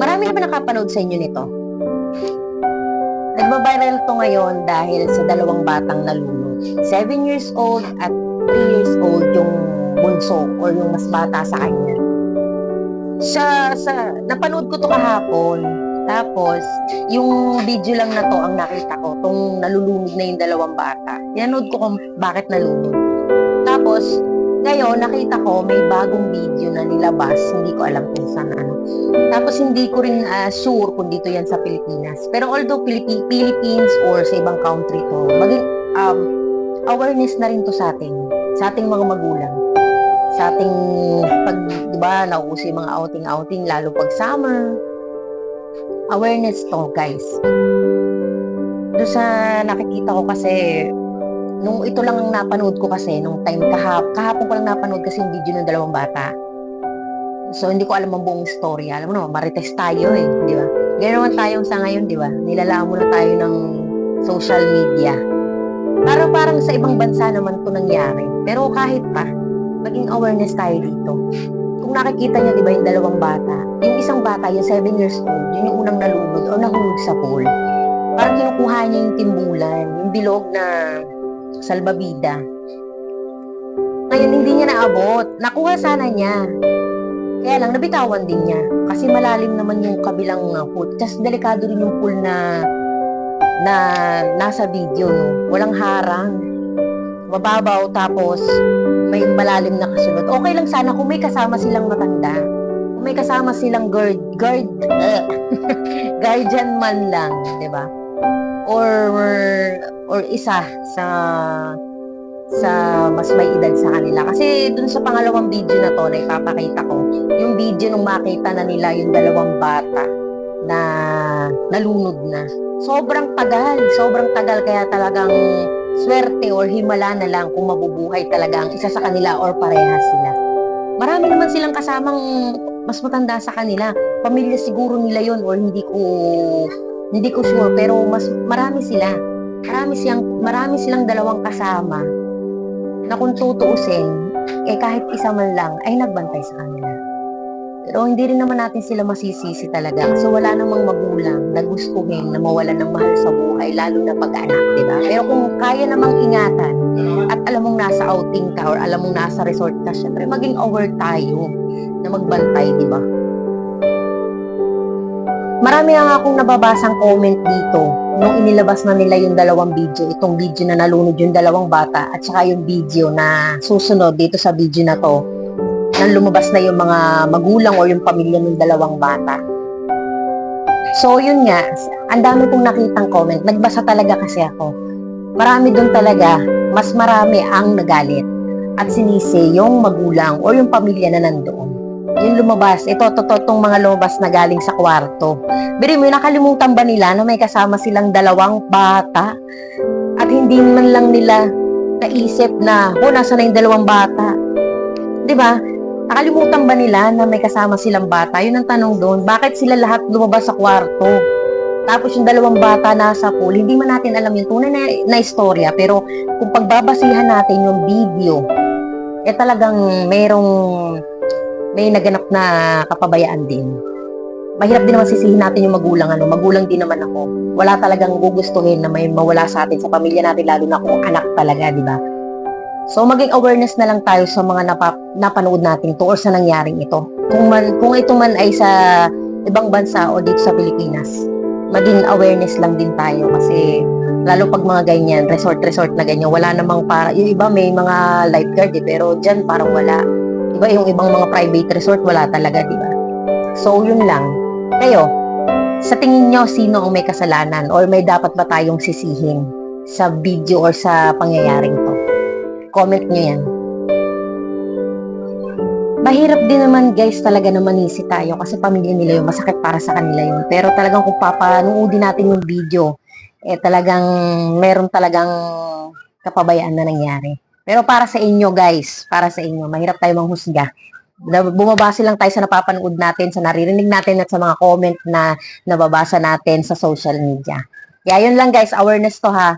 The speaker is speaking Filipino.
Marami na ba nakapanood sa inyo nito? Nagba-viral to ngayon dahil sa dalawang batang nalunod. 7 years old at 3 years old yung bunso or yung mas bata sa kanya. Napanood ko to kahapon. Tapos, yung video lang na to ang nakita ko, tong nalulunod na yung dalawang bata. Pinanood ko kung bakit nalunod. Tapos, ngayon, nakita ko may bagong video na nilabas. Hindi ko alam kung saan ano. Tapos, hindi ko rin sure kung dito yan sa Pilipinas. Pero although Philippines or sa ibang country to, maging awareness na rin to sa ating mga magulang. Sa ating, pag, di ba, nauuso yung mga outing-outing, lalo pag summer. Awareness to, guys. Doon sa nakikita ko kasi, nung ito lang ang napanood ko kasi, nung time kahapon ko lang napanood kasi yung video ng dalawang bata. So, hindi ko alam ang buong story. Alam mo naman, marites tayo eh, di ba? Ganyan naman tayo sa ngayon, di ba? Nilalaan mo na tayo ng social media. Parang sa ibang bansa naman ito nangyari. Pero kahit pa, maging awareness tayo dito. Kung nakikita niyo, di ba, yung dalawang bata, yung isang bata, yung 7 years old, yun yung unang nalunod o nahulog sa pool. Parang kinukuha niya yung timbulan, yung bilog na salbabida. Ngayon, hindi niya naabot. Nakuha sana niya. Kaya lang, nabitawan din niya. Kasi malalim naman yung kabilang pool. Tapos, delikado rin yung pool na nasa video, no? Walang harang. Mababaw, tapos may malalim na kasunod. Okay lang sana kung may kasama silang matanda. Kung may kasama silang guardian man lang, di ba? Or isa sa mas may edad sa kanila. Kasi dun sa pangalawang video na to na ipapakita ko, yung video nung makita na nila yung dalawang bata na nalunod na. Sobrang tagal kaya talagang swerte or himala na lang kung mabubuhay talaga ang isa sa kanila or parehas sila. Marami naman silang kasamang mas matanda sa kanila. Pamilya siguro nila yon or hindi ko sure pero marami sila. Marami silang dalawang kasama na kung tutuusin, kahit isa man lang ay nagbantay sa kanila. Pero hindi rin naman natin sila masisisi talaga kasi wala namang magulang na gustuhin na mawalan ng mahal sa buhay, lalo na pag-anak, di ba? Pero kung kaya namang ingatan at alam mong nasa outing ka or alam mong nasa resort ka, syempre maging aware tayo na magbantay, di ba? Marami nga akong nababasang comment dito nung inilabas na nila yung dalawang video, itong video na nalunod yung dalawang bata at saka yung video na susunod dito sa video na to nang lumabas na yung mga magulang o yung pamilya ng dalawang bata. So yun nga, ang dami kong nakitang comment, nagbasa talaga kasi ako. Marami doon talaga, mas marami ang nagalit at sinisi yung magulang o yung pamilya na nandoon. Yung lumabas, itong mga lumabas na galing sa kwarto. Biri mo, nakalimutan ba nila na may kasama silang dalawang bata? At hindi man lang nila naisip na, nasa na yung dalawang bata? Diba? Nakalimutan ba nila na may kasama silang bata? Yun ang tanong doon. Bakit sila lahat lumabas sa kwarto? Tapos yung dalawang bata nasa pool, hindi man natin alam yung tunay na istorya. Pero kung pagbabasihan natin yung video, talagang may naganap na kapabayaan din. Mahirap din naman sisihin natin yung magulang. Magulang din naman ako. Wala talagang gugustuhin na may mawala sa atin, sa pamilya natin, lalo na kung anak talaga, di ba? So, maging awareness na lang tayo sa mga napanood natin to or sa nangyaring ito. Kung ito man ay sa ibang bansa o dito sa Pilipinas, maging awareness lang din tayo kasi lalo pag mga ganyan, resort na ganyan, wala namang yung iba may mga lifeguard pero dyan parang wala. Diba yung ibang mga private resort, wala talaga, diba? So, yun lang. Kayo, sa tingin nyo, sino ang may kasalanan or may dapat ba tayong sisihin sa video or sa pangyayaring to? Comment nyo yan. Mahirap din naman guys talaga na manisi tayo kasi pamilya nila yun, masakit para sa kanila yun. Pero talagang kung papanoodin natin yung video, talagang meron talagang kapabayaan na nangyari. Pero para sa inyo guys, mahirap tayo manghusga. Bumabase lang tayo sa napapanood natin, sa naririnig natin at sa mga comment na nababasa natin sa social media. Kaya yun lang guys, awareness to ha.